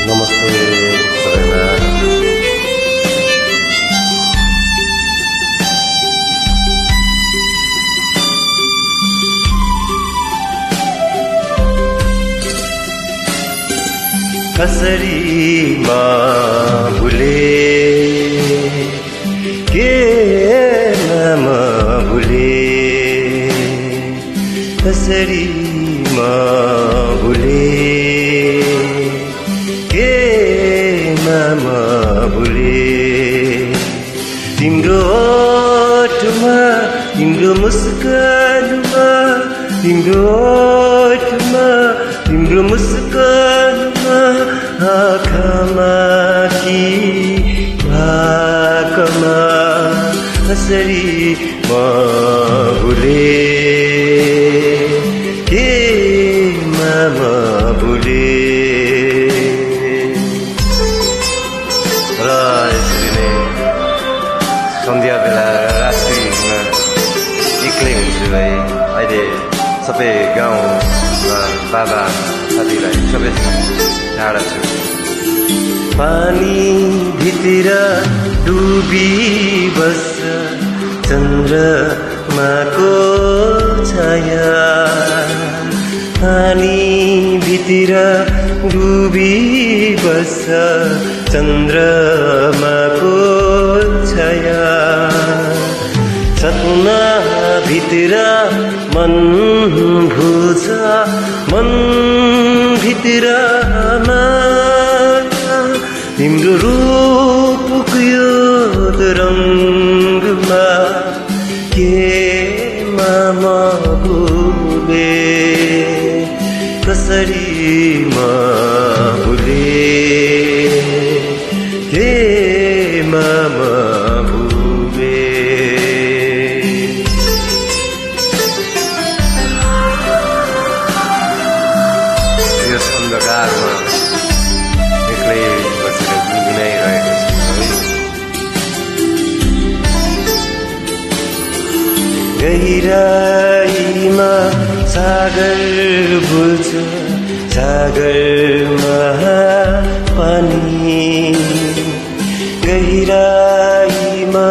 नमस्ते सबैमा। कसरी भुले के नाम भुले, कसरी भुले के नाम भुले। तिम्रो ओठमा तिम्रो मुस्कानमा, तिम्रो ओठमा तिम्रो मुस्कानमा, आँखामा कि भाकमा कसरी भुले के नाम भुले। र यसरी नै सन्ध्या बेला रात्रिमा एक्लै हुन्छु है। अहिले सबै गाउँमा बाबा साथीभाइ सबै टाढा छु। पानी भित्र डुबी बस्छ चन्द्रमाको छाया, पानी भित्र डुबी बस्छ चन्द्रमाको छाया। सपना भित्र मन भुज, मन भित्रमा तिम्रो रूपको यो रङ्गमा के म भुले, कसरी भुले के म भुले। यस अन्धकारमा एक्लै बसेर गुनगुनाइरहेको छु है। गहिराईमा सागर बुल्छ, सागरमा पानी, गहिराईमा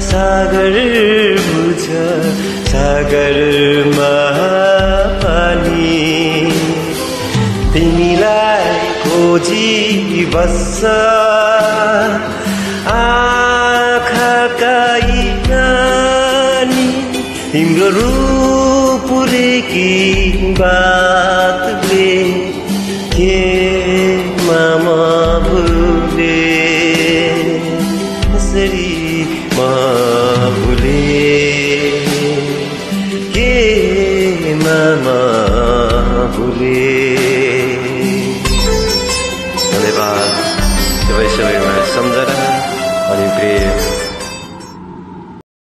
सागर बुल्छ, सागरमा पानी। तिमीलाई खोजी बस्छ आँखाका यी नानी, तिम्रो रूपले कि बातले के म भुले, कसरी भुले के म भुले। धन्यवाद सबै सबैमा सम्झना अनि प्रेम।